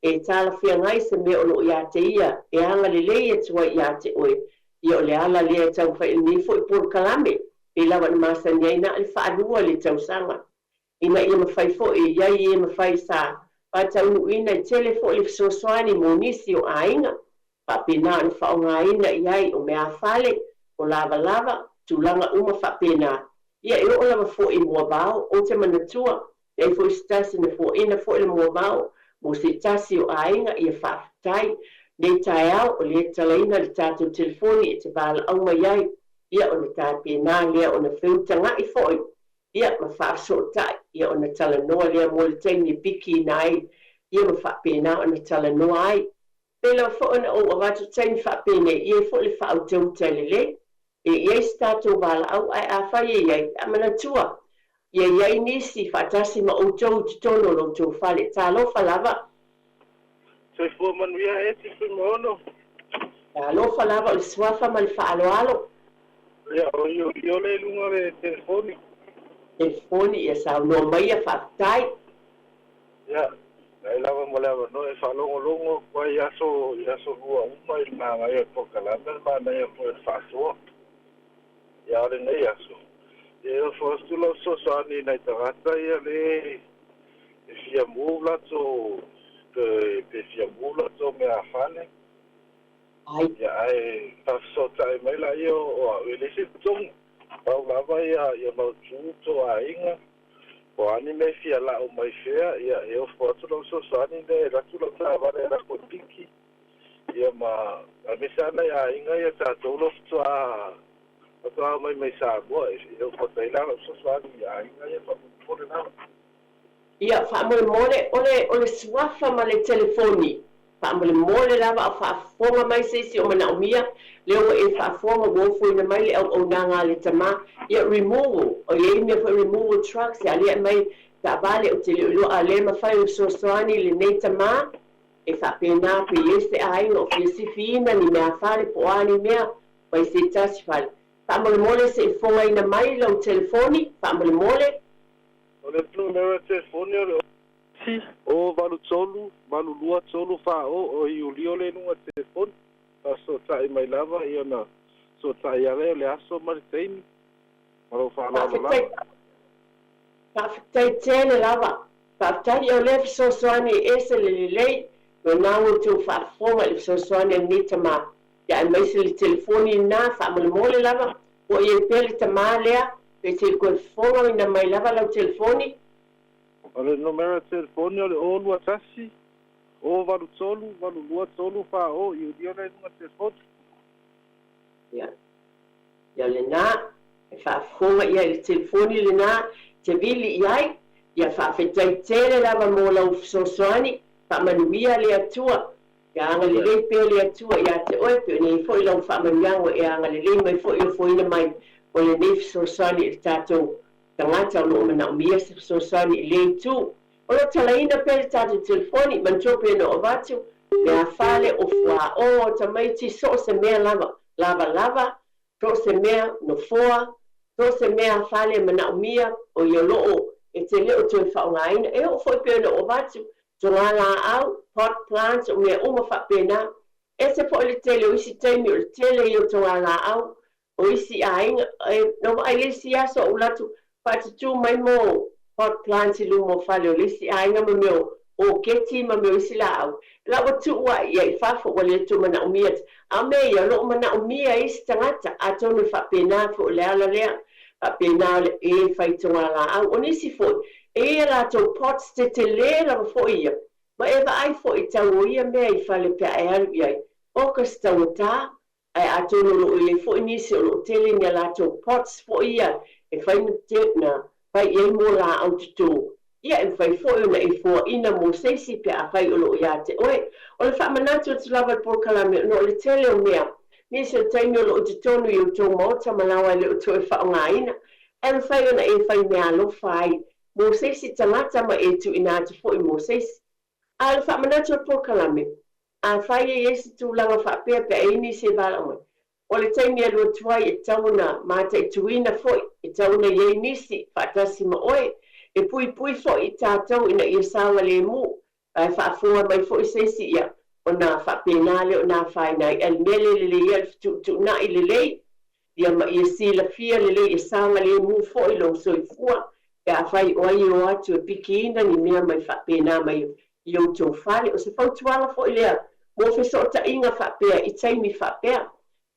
e tala fia ngai se mea o lo ia te ia, e anga le lei e tua ia te oe. Ia o le ala lea tau whai ni fo i por kalame. E lawa na masa ni aina le whaanua le tausanga. Ina ia mawhai fo e iai ia mawhai sa. Pātau ina i tele fo le fisoswani mo nisi o ainga. Whapena na whaonga ina iai o mea whale, o lava, tūlanga uma whapena. Ia e o lava fo i mua vau, o te manatua. E fo i stasi na fo ina fo i le mua vau, mo se tasi o ainga ia whaafitai. Nei tai au o le talaina le tātou telefoni e te bala au mai ai. Ia o na tāpena lea o na whiutanga i foi. Ia ma whaasotai, ia o na talanoa lea mo le taimi biki nai. Ia ma whapena o na talanoa ai. Pela fo ona o awatu taimi whapene, ia fo le whautau talele. E ia stato bala au ai a whai e iai, amana tua. Ia iai nisi whatasi ma o tau titono lo tau whale, tālo whalava. Sai fua manuia e ti fui mono. Tālo whalava o le swafa ma le whaaloalo. Ia o io le lunga le telefoni. Telefoni ia sa no mai a whaatai. Ia, ai lava mo lava no e whalongo kwa iaso lua uma i nga ngai e pokalanda ma nei e po e whaasoa. Ia le nei aso. Ia o whaastu lau so sani nei tarata ia le e fia mula to pe fia mula to mea whane. Ai. Ia ai tafsota e mai la io o a ele se tung. Pau lava ia mau tūto a inga. O ani me fia la o mai fea, ia e o fotu lau so sani ne ratu lau tāware la ko tiki. Ia ma, a misana ia inga ia tātou loftu a mai sa mua, e o fotai la so sani ia inga ia whapupore nao. Ia whaamole o le swafa ma le telefoni. Whaamole mole lava a whaafonga mai seisi o mana o mia. Leo e whaafonga wofu ina mai le au nanga le tama. Ia removal, o ie mea wha removal trucks, ia lea mai ta vale o te leo a le mawhai o sosoani le nei tama. E whapena pe iese ainga o whiasifina ni mea whare po ani mea. Wai se tasi whale. Whaamole mole se e fonga ina mai lau telefoni. Whaamole mole. O le numero telefoni o valulua tolu o iulio le nunga telefoni. Pa so tai mai lava ia na so tai ale le aso maritaini. Maro whanala lava. Whaafitai tēne lava. Whaafitai au le fisosoani ese le lei. No nāu tu whaafonga le fisosoani ni tama. Ia e maise le telefoni nā whaamole mole lava. O ie pele tama lea. Pe te koe fonga ina mai lava lau telefoni. O le numero telefoni o le o lua tasi. O valulua tolu o i udio le nunga telefoni. Ia le nā, e whaafonga ia le telefoni le nā, te vili iai, ia whaafetai tere lava mō lau fisosoani, whamanuia le atua, ia anga le lei peo le atua, ia te oe peo nei fo i lau whamanuiango e anga le lei mai fo i foina mai, o le nei fisosani i tātou tangata o loo mana umia se fisosani i lei tū. O lo talaina pele tātou telefoni, mantope no o vatu, me a fale o fua o tamaiti so se mea lava, to se mea no foa, to se mea fale mana umia o i loo e te leo tue whaongaina, e o foi peo o vatu, tonga la au, pot plants o mea uma whapena, e se po le tele o isi teimi o le tele i o tonga la au, o isi ainga, no ai le si aso o latu, whatutu mai mo pot plants i lumo whale o le isi ainga ma meo, o keti ma meo isi la au, la o tu ua ia i whafo o le tu mana umiat, a mea lo mana umia isi tangata, a tonu whapena fo le ala lea, whapena le e whaitonga la au, o nisi foi, e la tau pots te le la fo ia, ma e va ai fo i tau o ia mea i whale pia e alu iai, o kas tau tā, ai atono lo i fo i nisi o lo tele ni la tau pots fo ia, e whaina te na, whai e mo la au tutu, ia e whai fo i na i fo ina mo seisi pia a whai o lo ia te oe, o le whamanatu o te lava por kalame, no le tele o mea, nisi o taimi o lo o te tonu i o tō maota malawa le o tō e whaonga ina, e whai o na e whai mea lo whai, mo seisi tangata ma e tu ina atu fo i mo seisi, a le whamanatu o por kalame, a whai e esi tu langa whapea pe e ni se vala mai. O le taimi a lua tuai e tauna mata i tuina foi, e tauna i e nisi whaatasi ma oe, e pui foi i tātou ina i sawa le mu, ai whaafua mai foi seisi ia, o nā whapenale o nā whainai, el mele le le ia tu na i le lei, ia ma i sila fia le lei, i sawa le mu foi lo soi fua, e a whai oai o atu e piki ina ni mea mai whapena mai i o tō whale, o se whautuala foi lea, mo feso ta inga whapea, i taimi whapea,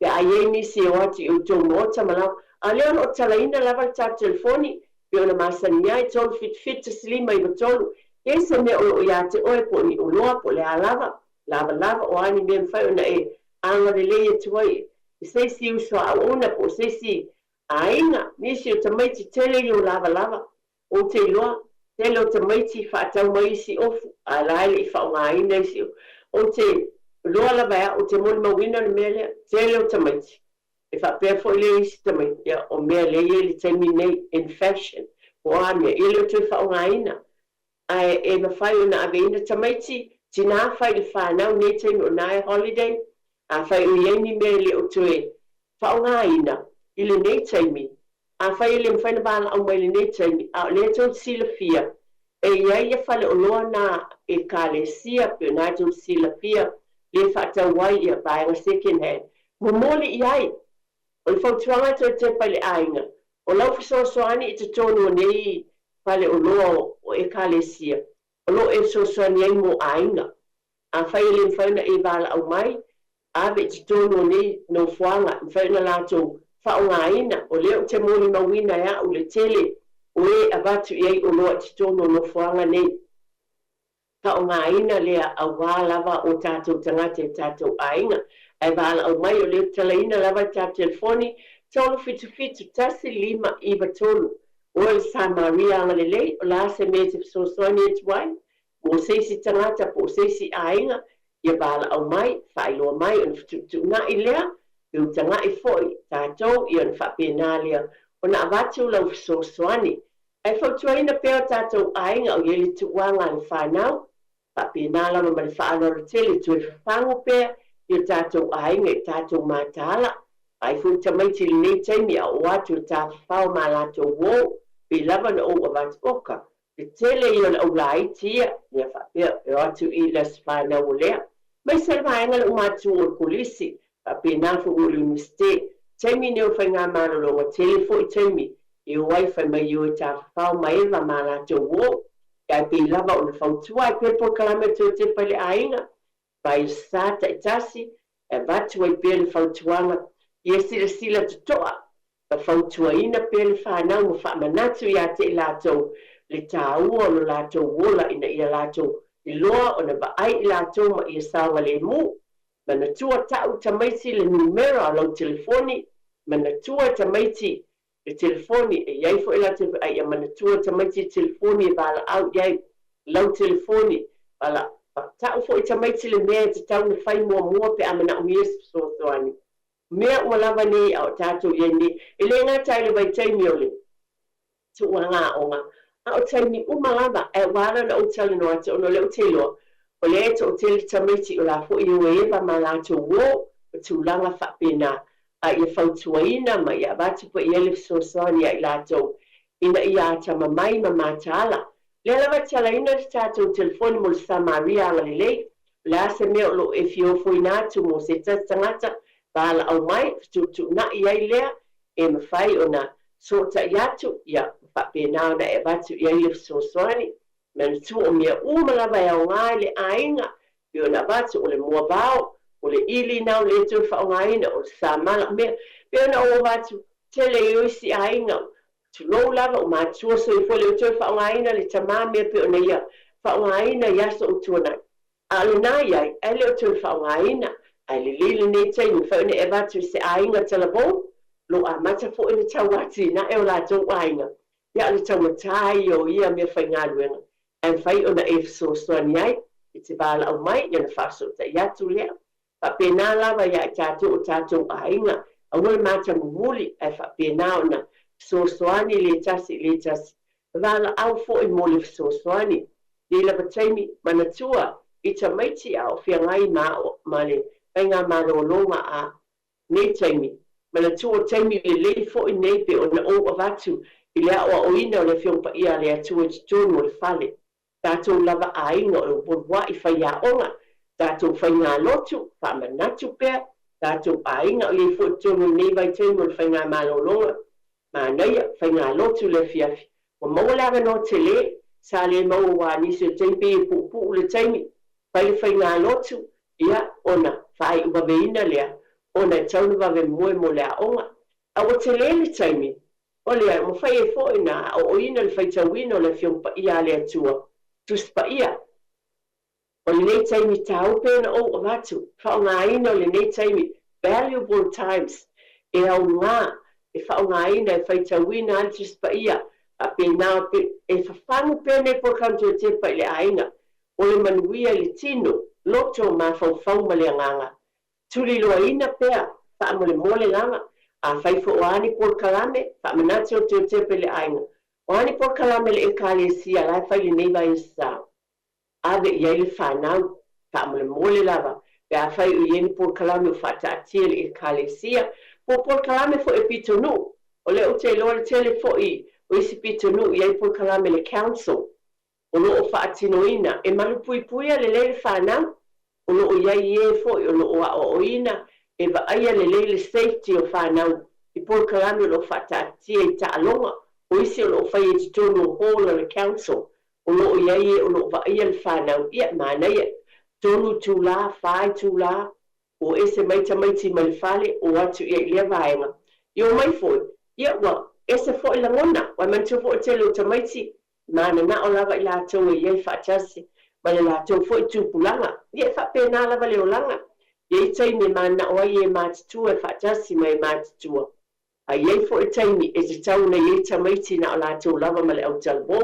e a ie nisi o atu i o tō mota malau, a leo no talaina lava tā telefoni, pe ona masani ai tolu fit slima i batolu, e se me o ia te oe po ni o loa po le alava, lava o ani me mwhai ona e, anga le leia tuai, i se si uso a ona po se si a inga, nisi o tamaiti tele i o lava, o te loa, tele o tamaiti whaatau mai si ofu, a laile i whaonga ina isi o te loa lava ea, o te moni mawina na mea tele o tamaiti. E whapea fo le isi tamaiti, o mea leia li taimi nei in fashion, o a mea, i leo tui whaonga ina. Ai e mawhai o na aveina tamaiti, tina whai le whanau nei taimi o nae holiday, a whai o ieni mea le o tui whaonga ina, i le nei taimi, a whai le mwhaina bala au mai le nei taimi, a le tau sila fia, e iai e whale o loa na e ka le sia, pe o na tau sila fia, le whaatau wai ia bāinga second hand, mo moli iai, o le whautuanga tau te pai le ainga, o lau fisosoani i te tonu o nei, pale o loa o e kalesia. O lo e sosoani ai mo ainga. A whai le mwhaina e wala au mai, a ve te tonu o nei no fuanga, mwhaina lato whaonga ina, o leo te moni mawina ya o le tele, o e avatu iei o loa te tonu no fuanga nei. Whaonga ina lea au wālava o tātou tangate tātou ainga, e wala au mai o leo talaina lava tā telefoni, tolu fitu tasi lima iwa tolu. O le San Maria angalele, o la se me te sosoani e tuai, mo seisi tangata po seisi ainga, ia bala au mai, whailoa mai, o na na i lea, i o tanga i foi, tātou, i o na whapenalia, o na avatu lau sosoani. Ai whautuaina peo tātou ainga, o ieli tuanga le whanau, whapenala ma mani whaanora tele, tu e whango pea, i o tātou ainga, i tātou mātala, ai fu tamaiti le nei taimi a o atu tā whao ma lato wō, pe lava na o avatu oka. Te tele i ona au lai tia, nia whapea, e atu i las whana o lea. Mai salva ainga le umatu o polisi, pe nafu o le miste, taimi neo whai ngā manolo, telefo i taimi, i o waiwhai mai i o tā whao ma eva ma lato wō, ai pe lava o na whautua, ai pe po kalame te te pale ainga, pai sata i tasi, e vatu ai pe le whautuanga, ia sila tutoa, ka whautuaina pe le whanau mo whamanatu ia te i lātou le tāua o lo lātou wola ina ia lātou i loa o na vaai i lātou ma ia sawa le mu, mana tua tau tamaiti le numero a lau telefoni, mana tua tamaiti le telefoni e iai fo i lātou ai a mana tua tamaiti telefoni e wala au iai lau telefoni wala ta'u fo I tamaiti le mea te tau na whai mua pe amana o Yesu soani. Mea ua lava nei au tātou iai ni. E le ngā tai le vai taimi o le. Tu ua ngā onga. A o taimi umalava e wala na o tali no ate ono le o te loa. O le eto o te le tamaiti o la fo I o eva ma la to wo o tu langa whapena. A ia whautuaina ma ia vatu po I ele soani ai lātou. Ina ia atama mai ma mātala. Le lava tala ina te tātou telefoni mo le Samaria ala le lei. Le ase mea o lo e fiofo inatu mo se tangata. Bala au mai, tu na iai lea, e mawhai o na sota iatu, ia whapena na e vatu iai le soani. Mena tu o mea umalawa e au ngai le ainga, i o na vatu o le mua vao, o le ili nao le tu wha o ngaina, o le samala mea, i o na o vatu tele i oisi ainga, tu lou lava o mātua so I fole o tu wha o ngaina le tamā mea pe o na ia, wha o ngaina yaso o tuanai. A le nā iai, ele o tu wha o ngaina, ai le lele nei taimi whaune e watu se ainga talabo, lo a mata fo ina tawati na e o la tau ainga. Ia le tau matai o ia mea whai ngā luenga. Ai whai o na e soani ai, I te wala au mai, ia na whaso ta iatu lea. Pa pēnā lava ia I tātou o tātou ainga, a wale mata mumuli, ai wha pēnā o na soani le tasi. Wala au fo I mole soani. Le lava taimi manatua, I ta maiti au whia ngai ma le ai ngā marolonga a nei taimi. Mana tua taimi le lei fo I nei pe o na o avatu I lea o oina o le whiompa ia le atua I tonu o le whale. Tātou lava a inga o le borwa I whai a onga. Tātou whai ngā lotu, wha manatu pēr. Tātou a inga o le fo I tonu nei vai taimi o le whai ngā marolonga. Ma naia, whai ngā lotu le fiafi. O maulaga no te le, sa le mau wa nisi o taimi e pupu le taimi. Whai ngā lotu, ia ona. Whai ua veina lea, ona taunu wawe moe mo lea onga. A o te lele taimi, o lea, mo whai e fo ina, o ina le whai tawina o le whiompa ia lea tua, tuspa ia. O le nei taimi tau pēna o watu, whao ngā ina o le nei taimi, valuable times, e au ngā, e whao ngā ina e whai tawina al tuspa ia, a pēnā, e whawhangu pēne po kanto e te whai le ainga, o le manuia le tino, loto ma fau ma le nganga. Tuli loa ina pea, wha mole langa, a whaifo o ani por kalame, wha manati o te tepe le ainga. O ani por kalame le e kale sia, lai whai le neiva i sa. Ave iai le whanau, wha mole lava, pe a whai o ieni por kalame o whata atia le e kale sia, por kalame fo e pitonu, o le o te loa le tele fo I, o isi pitonu iai por kalame le council. O loo whaatinoina, e malu puipuia le leile whanau, o loo iai e foi, o loo a o ina, e wa aia le leile safety o whanau, I por kalame o loo whaatatia I taalonga, o isi o loo whai e titono hall o le council, o loo iai e o loo wa aia le whanau, ia mānaia, tonu tūlā, whai tūlā, o ese maita maiti malifale, o atu ia I lea vaenga. Io mai foi, ia wa, ese foi la ngona, wa mantu foi tele o tamaiti, mana na o lava I lātou e iei whaatasi, ma le lātou fo I tūpulanga, ia whapena lava le o langa, iei taimi mana o ai e mātitua e whaatasi ma e mātitua. A iei fo I taimi e te tauna iei tamaiti na o lātou lava ma le au talbo,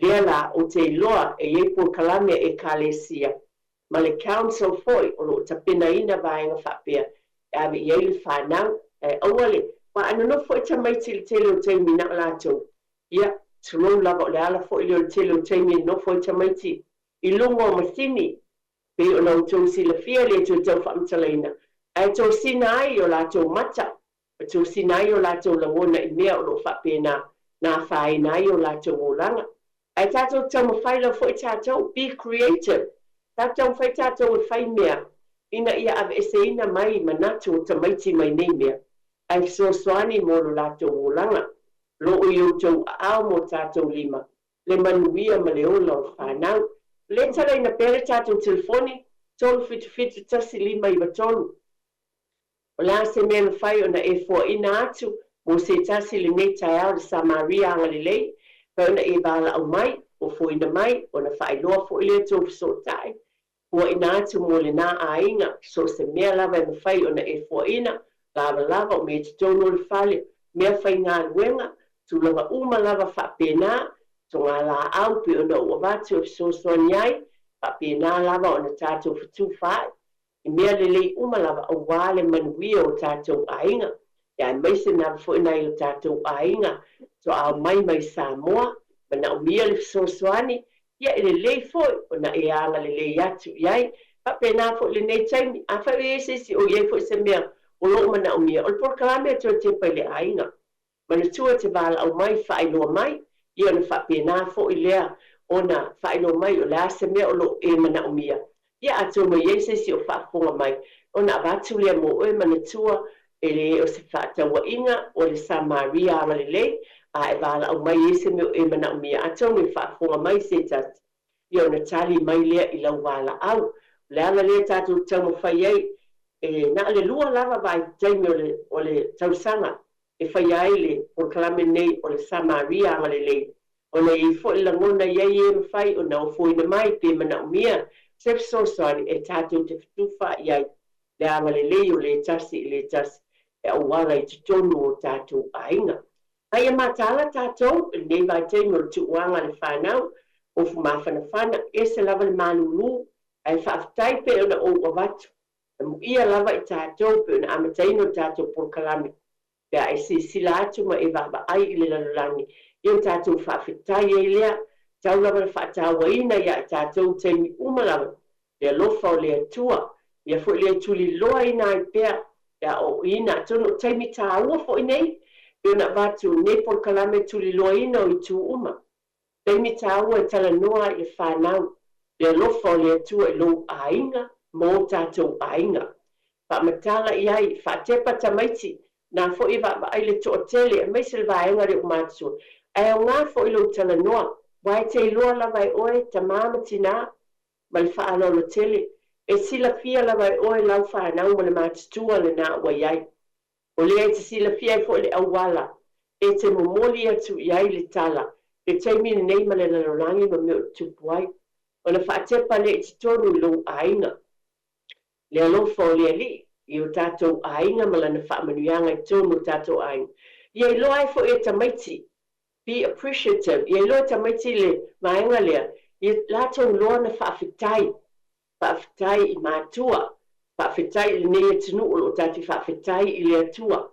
lea la o te iloa e iei por kalame e kālesia, ma le council foi o lo tapena ina vaenga whapea, e ave iei le whanau, e awale, wa anano fo I tamaiti le tele o taimi na o lātou, ia, Tulou lava o le ala fo I leo tele o taimi no fo I tamaiti. I lungo o masini, pe o lau tau sila fia le tau tau whaamtalaina. Ai tau sina ai o la tau mata, o tau sina ai o la tau langona I mea o lo whapena, nā whaina ai o la tau o langa. Ai tātou tau mawhaila fo I tātou, be creative. Tātou whai tātou I whai mea, ina ia ave ese ina mai manatu o tamaiti mai nei mea. Ai soani mo lo la tau o langa. Lo o yo tau ao mo tātou lima, le manuia ma le ola o whanau. Le tala ina pere tātou telefoni, tolu fitu tasi lima I watolu. O la se mea na whai o na e fua ina atu, mo se tasi le nei tai au le Samaria anga le lei, pa o na e bala au mai, o fua ina mai, o na whai loa fua ile tau so tai. Fua ina atu mo le nā a inga, so se mea lava na whai o na e fua ina, lava o me te tono le whale, mea whai ngā luenga, tu lava uma lava whapena, so ngā la au pe o na ua vatu o soani ai, Pa'apena lava ona tātou fetufai. I mea lelei uma lava auā le manuia o tātou aiga. Ia maise na foʻi nai o tātou aiga toʻao mai Samoa ma naʻomia le fesoasoani ia e lelei foʻi ona e aga lelei atu i ai faapena foʻi lenei taimi afai e sesi o iai foʻi se mea o loo ma naʻomia o le polokalame atu te pai le aiga ma le tua te valaau mai faailoa mai ia ona faapena foʻi lea ona faailoa mai o le a se mea o loo e ma naʻomia ia atou mai iai sesi o faafofoga mai ona avatu lea mo oe ma le tua ele o se faatauaʻiga o le Samaria agalelei a e valaau mai ai se mea e manaʻomia atou ni faafofoga mai se tasi ia ona tali mai lea i lau valaau le ala lea tatou taumafai ai e na le lua lava vaitaimi o le tausaga e fai ai le polokalame nei o le Samaria agalelei ona i foʻi lagona iai e mafai ona ofoina mai pe manaʻomia se fesoasoani e tatou te fetufa i ai le agalelei o le tasi i le tasi e auala i totonu o tātou aiga. Ai e matala tātou, nei vaitaimi o le tuuaga le whanau, o fumafanafana, e se lava le manulu, ai whaafetai pe ona o watu. E muia lava i tātou pe ona amataino tātou polokalame. Pea e sila atu ma e vava ai i le lalolani. Ia tātou whaafetai e lea, tau lava le whaatawaina ia tātou taimi uma lava. Lea lofa o lea tua, ia fo lea tuli loa ina ai pea, ia o ina tono taimi tāua fo inei, e ona vatu nei polokalame tuli loa ina o i tu uma. Taimi tāua e tala noa i le whanau, lea lofa o lea tua i lo ainga, mō tātou ainga. Whaamatala i ai, whaatepa tamaiti, nā fo i wā ai le toa tele, e meise le vāenga re o mātua. E o ngā fo i lo tala noa, wai te i loa lawai oe, ta māma tina, ma le whaanau lo tele, e sila fia lawai oe lau whanau ma le mātutua le nā ua iai. O lea te sila fia e fo le awala, e te momoli atu iai le tala, e taimi nei ma le lalorangi ma meo tupu ai. O na whaatepa le te tonu lo ainga. Le alofa o lea li, i o tātou ainga ma lana whaamanuianga i tonu tātou ainga. Iai loa e fo e tamaiti, be appreciative, iai loa tamaiti le maenga lea, i lātou loa na whaafetai, whaafetai i mātua, whaafetai i nei e tunu o tāti whaafetai i le atua.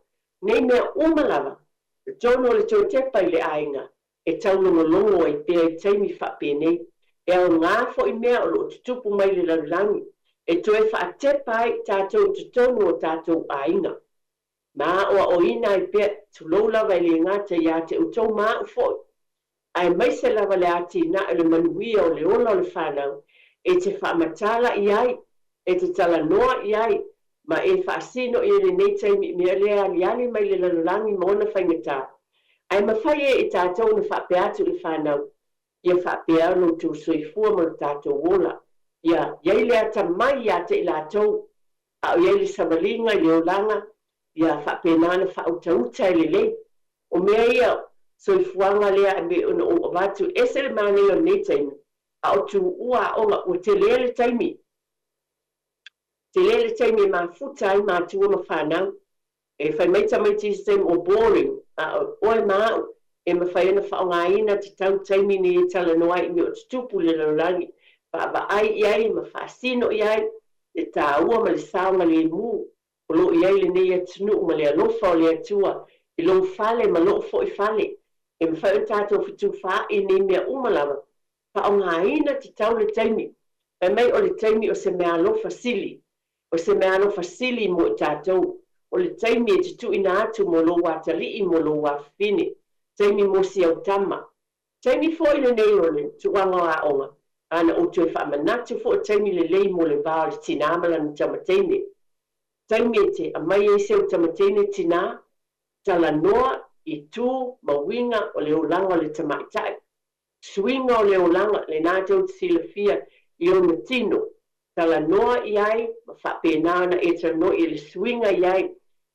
Nei mea umalawa, le tono le tau tepa i le ainga, e tau longo i pēr i taimi whaapenei, e au ngā fo i mea o lo tutupu mai le lalulangi, e toe whaatepa i tātou tutono o tātou ainga. Mā oa o ina i pēr, tu lou lawa i le ngata i ate utou mā u foi. Ai maise lawa le ati na e le manuia o le ola o le whanau, e te whaamatala i ai, e te tala noa i ai, ma e whaasino i le nei taimi mea lea liani mai le lalulangi mona whaingatā. Ai mawhai e i tātou na whaapeatu le whanau, ia whaapea no tu soifua mo tātou wola. Ia, iai lea ta mai ia te i lātou, a o iai le samalinga i le olanga, ia whaapena na whautauta i le lei. O mea ia soifuanga lea e me ona o watu, ese le mane o nei taimi, a o tu ua onga o te lea le taimi. Te lea le taimi ma futai ma tua ma whanau, e whai maita maiti se o boring, a oe māu, e ma whai ana whaongaina te tau taimi ni e tala noa i me o tupu le laurangi, pa ai iai, ma whaasino iai, e tā ua ma le saunga le mū, o lo iai le nei atunu, ma le alofa o le atua, i lo fale ma lo fo i fale, e ma whai o tātou fitu wha i nei mea umalawa, whaongaina te tau le taimi, e mai o le taimi o se mea alofa sili, o se mea alofa sili mo i tātou, o le taimi e te tu ina atu mo lo watali i mo lo wafine, taimi mo si au tama. Taimi fo i le nei o le tuanga a onga, ana o tue whaamanatu fo taimi le lei mo le vāo le tinamala na tamatene. Taimi e te amai e se o tamatene tina, tala noa i tū mawinga o le olanga o le tamaitai. Swinga o le olanga le nātou te silafia i o matino. Tala noa i ai, ma whaapenana e tra no i le swinga i ai,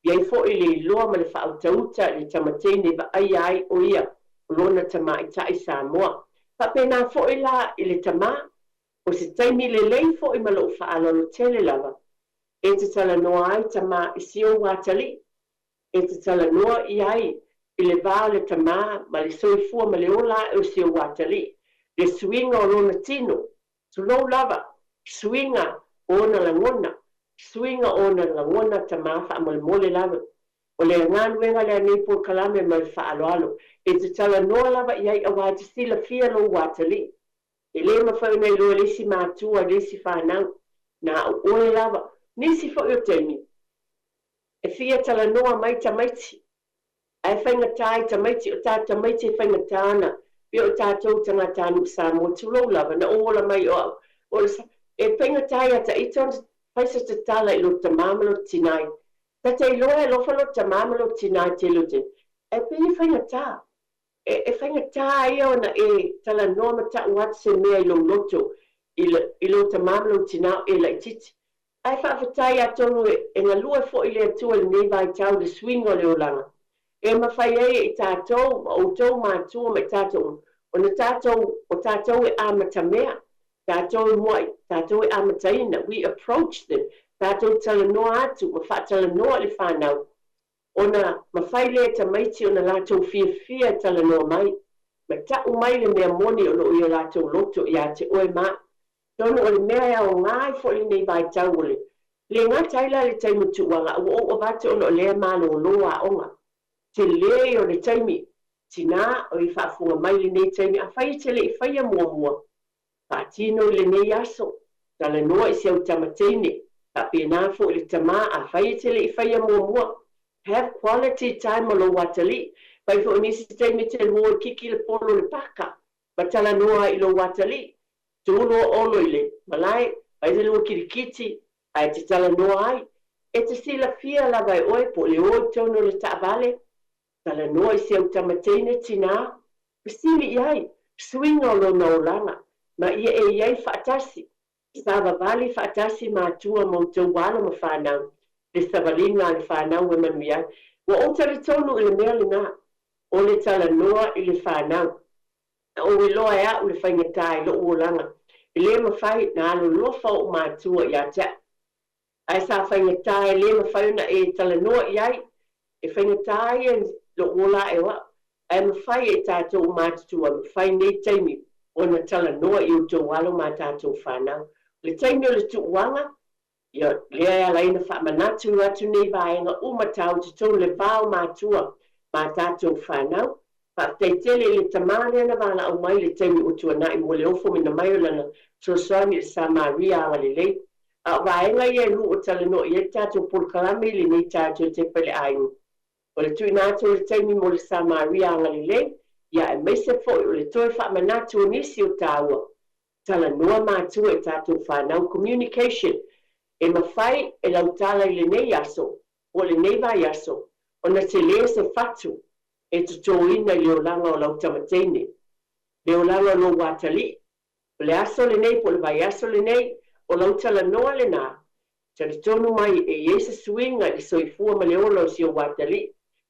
iai fo i le loa ma le whautauta le tamatene va ai o ia, o lona tamaitai Samoa. Whaapena fo i la i le tama, o se taimi le lei fo i malo whaalolo tele lava. E te tala noa ai tama i sio watali, e te tala noa i ai, i le vāo le tama, ma le soifua ma le ola e o sio watali, le swinga o lona tino, Tulou lava, swinga ona langona, swinga ona langona tama whaamole lava. O le ngānuenga le nei po kalame mai whaaloalo. E te tala noa lava iai a wā te sila fia lo watali. E le mawhau nei loa lesi mātua lesi whanau. Na oe lava, nisi whau o teimi. E fia tala noa mai tamaiti. Ai whainga tai tamaiti o tā tamaiti e whainga tāna. Pia o tātou tanga tānu sa mo tulou lava na ola mai o. E whainga tai ata i tōna whaisa te tala i lo tamamalo tinai. Tata i loa e lofalo tamamalo tinai te lute. E pili whainga tā. E whainga tā ia ona e tala noa mata wat se mea i lo loto. I lo tamamalo tinau e lai titi. Ai whawhatai a tonu e ngā lua fo i le atua le nei vai tau le swingo le olanga. E mawhai e i tātou, o tau mātua me tātou. O na tātou, o tātou e amata mea. Tātou e moai, tātou e amataina. We approach them. Tātou tala noa atu, ma wha noa le whanau. O na mawhai le ta maiti o na lātou fia tala noa mai. Ma tau mai le mea moni o no i o lātou loto i a te oe maa. Tono o le mea o ngai fo i nei vai tau ole. Le ngā taila le taimu tuanga, o vate o no le malo loa onga. Te le o le taimi, tina o i whaafunga mai le nei taimi, a whai te le i whaia mua. Pātino le nei aso, tala noa i siau tamateine, a pēnā fo le tama, a whai te le i whaia mua. Have quality time o lo watali, pai fo nisi taimi te mua kiki le polo le paka, ma tala noa i lo watali. Tūlo olo ile, malai, ai te lua kirikiti, ai te tala noa ai. E te sila fia lava e oe, po le oi tono le taavale, tala noa i siau tamateine tina, pasili iai, swinga o lo na olanga, ma ia e iai whaatasi, sava vali whaatasi mātua mo tau wala ma whanau, le savalinga le whanau e manu iai, wa o tari tonu i le mea le ngā, o le tala noa i le whanau. O we loa ea o le whaingatai lo uolanga. I le mawhai na alo lofa o mātua i atea. Ai sa whaingatai le mawhai na e tala noa i ai. E whaingatai e lo uola e wa. Ai mawhai e tātou mātua. Mawhai nei taimi o na tala noa i o tō walo mā tātou whanau. Le taimi o le tuuanga. Ia lea ea laina whamanatu atu nei vaenga umatau te tō le vāo mātua mā tātou whanau. Teitele le tamane na wala au mai le taimi utua na i mole ofo mina mai o lana sosoani le Samaria ala le lei. A waenga ia lu o tala no i e tātou pulkalame le nei tātou te pele ainu. O le tui nātou le taimi mo le Samaria ala le lei, ia e meise fo o le toi wha manatu o nisi o tāua. Tala noa mātua e tātou whanau communication. E mawhai e lau tala i le nei aso, o le nei vai aso, o na te le se fatu. E te tōina i leolanga o lau tamateine. Leolanga o lo watali. O le aso le nei, po le vai aso le nei, o lau tala noa le nā. Tari tonu mai e iese suinga i soifua ma leola o si o watali.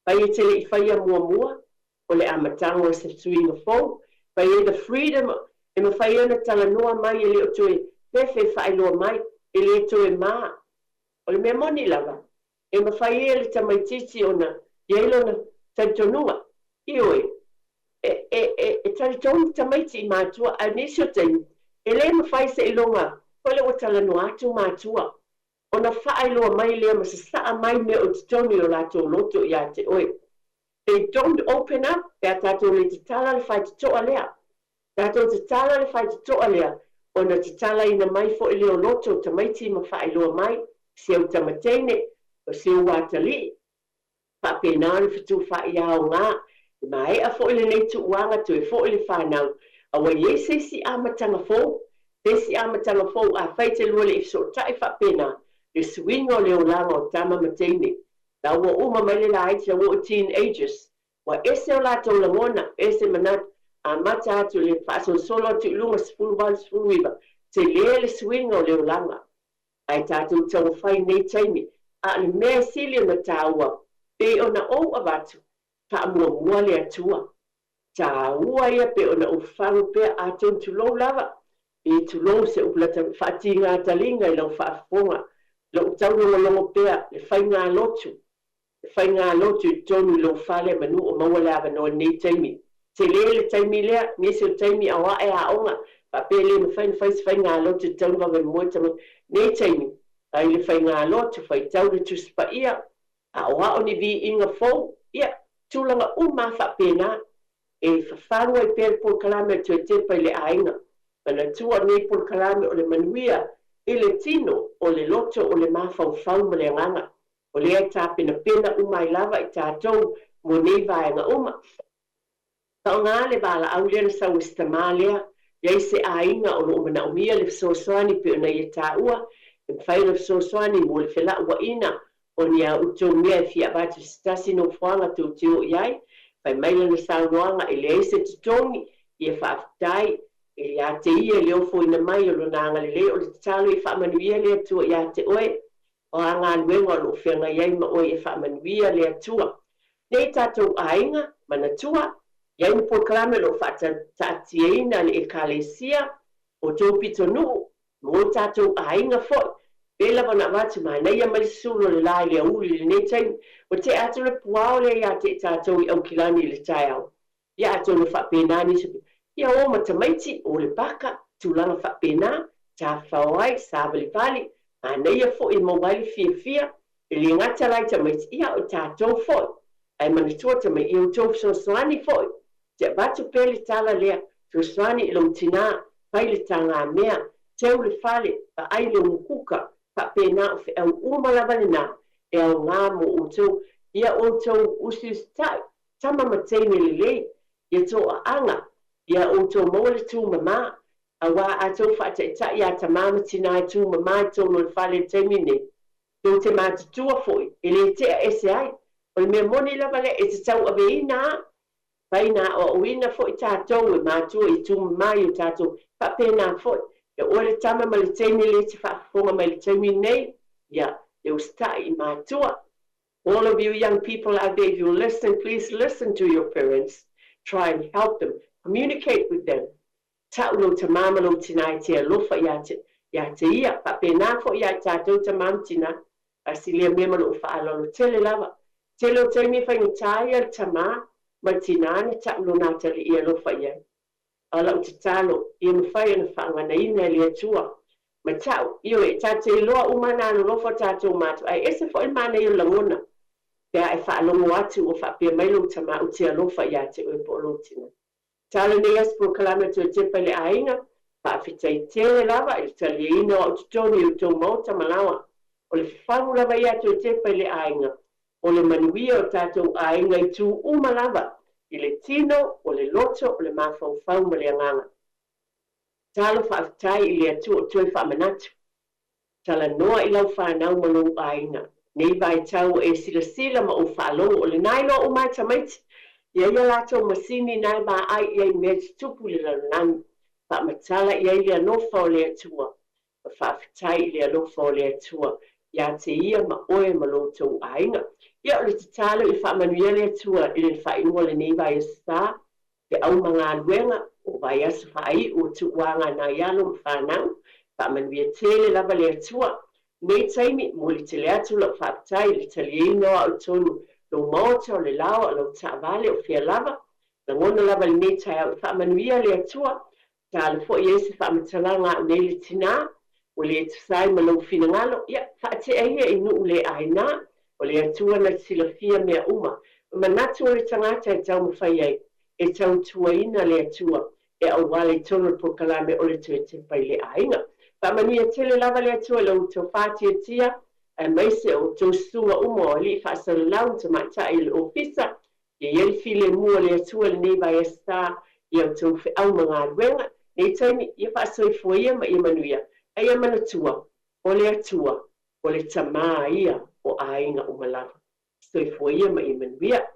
Pai e te le i whaia mua, o le amatango e se suinga fōu. Pai e the freedom, e ma whaia na tala noa mai e le o toe pefe whai loa mai, e le toe maa. O le mea moni lava. E ma whaia le tamaititi o na, yeilo na, tonua, ioi, e talitonu tamaiti i mātua, a nisio teimi, e le mawhai se ilonga, o le o talano atu mātua, o na whaai loa mai lea ma se saa mai me o te tonu o lato loto i a te oe. They don't open up, pia tātou le te tala le whai te toa lea. Tātou te tala le whai te toa lea, o na te tala ina mai fo i leo loto tamaiti ma whaai loa mai, se au tamateine, o se au watali, Papenari fitu fa ia o ngā, mai a fo ile nei tuuanga tu e fo ile whanau. Awa ye se si amatanga fo, se si amatanga fo a whaite lua le ifso tai whapena, le swingo le o langa o tama mateine. Na ua uma mai le la aiti a ua teenagers, wa ese o lato la mona, ese manat, a mata atu le whaaso solo tu ilunga sifuru wal sifuru iwa, te le swingo le o langa. Ai tātou tau whai nei taimi, a le mea sili o na tāua, pe ona o avatu, ta mua le atua. Ta ua ia pe ona o wharu pe a tu lo lava. E tu lo se uplata whati ngā talinga i lau whaafonga. Lau taunga longo pea, le whai ngā lotu. Le whai ngā lotu i tonu i lau whale manu o maua lava no nei taimi. Te le taimi lea, nese o taimi a wae a onga. pele me fai ngā lo te tau wanga mua tama nei taimi ai le fai ngā lo te fai tau le tuspa ia a oa o ni vi inga fau ia tūlanga uma wha pēnā e whawhanua I pēr pōr kalame tu e te pai le ainga mana tua nei pōr kalame o le manuia I le tino o le loto o le mawhau ma le nganga o le ai tā pena uma I lava I tātou mo nei vaenga uma ka o ngā le bala au lea na sau istama lea Iai se ainga o lo mana umia le sosoani pe ona ia tāua e mwhai le sosoani mo le whela ua ina o ni a utou mea e fia batu stasi no whanga tō teo iai whai maila na saunoanga e le eise tutongi I e whaafitai e le a te ia leo fo ina mai o lo nanga le le o le talo I whaamanuia le atua I a te oe o a ngā luenga o lo whianga iai ma oe e whaamanuia le atua nei tātou ainga mana tua Iai ni po kalame lo fata tatiena le ekalesia o tō pito nuu mo tātou ainga foi pela wana watu mai nei amali sulo le lai le uli le nei taimi o te atu le puao le ia te tātou I au kilani le tai au ia atu le whapenani ia o matamaiti o le baka tūlanga whapena tā whawai sāvali vali a nei a foi mawali fia e le ngata lai tamaiti ia o tātou foi ai manitua tamai I o tō sosoani foi Te batu pele tala lea, tuaswani I lo tina, pai le tanga mea, teu le fale, pa ai le mukuka, pa pena o fe au umalawa le na, e au ngā mo o tau, ia o tau usis tai, tama mateine le lei, ia tō a anga, ia o tau mole tū mama, a wā a tau whata I ta ia ta mama tina I tū mama I tō no le fale teimine, tō te mātutua foi, e le te a ese ai, o le mea moni lava le, e te tau ave ina, Paina o uina fo I tātou e mātua I tū mai o tātou pa pēnā fo e ore tama ma le teimi le te whaafonga ma le teimi nei ia e ustai I mātua all of you young people out there if you listen please listen to your parents try and help them communicate with them taulo te mamalo tina I te alofa ia te ia pa pēnā fo ia tātou te mam tina a silia memalo o whaalolo tele lava tele o teimi whaingatai al tama Martinani tālo nā tali ia lofa ia. Ala o te tālo, ia mwhai ana whaangana ina li atua. Ma tau, io e tāte loa umana anu lofa tātou mātu. Ai ese fo I mana io langona. Pea e whaalongo atu o whapia mailo tama o te alofa ia te oi po lotina. Tālo ne aspo kalame tu te pale ainga. Whaafitai tele lava I tali ina o tutoni o tō mauta malawa. O le whangu lava ia tu te pale ainga. O le manuia o tātou ainga I tū umalava, I le tino, o le loto, o le mawhauwhau ma le anganga. Tālo whaafitai I le atu o tui whaamanatu. Tala noa I lau whanau malou ainga. Nei vai tau e sila ma o whaalongo o le nailo o mai tamaiti. Ia lato masini nai ba ai iai mea tupu le lanani. Whaamatala iai le anofa o le atua. Whaafitai I le anofa o le atua. Ia te ia ma oe ma lotou ainga. Ia o le te talo I whaamanuia le atua I le whainua le nei vai asa te au mga luenga o vai asu whai o tuwanga na ialo ma whanau whaamanuia tele lava le atua nei taimi mo le tele atu la whaapitai le talieinoa o tonu lo maota o le lawa lo taavale o fia lava na ngona lava le nei tai au whaamanuia le atua talo fo I ese whaamatalanga o nei le tina o le etusai ma lo finangalo ia whaate eia I nuu le aina o le atua na silafia mea uma. Manatu o le tangata e tau mawhai ai, e tau tuaina le atua, e au wale tono po kalame o le tue te pai le ainga. Whamania tele lava le atua lau tau whātia tia, e maise o tau sunga uma o li whaasala lau ta mata I le ofisa, e yeri file mua le atua le neiva e sta, I au tau au mga ruenga, nei taimi, I whaasoi fuia ma I manuia, e ia manatua, o le atua, o le tamaa ia, o ainga o malawa. Stoi fuia ma I manuia.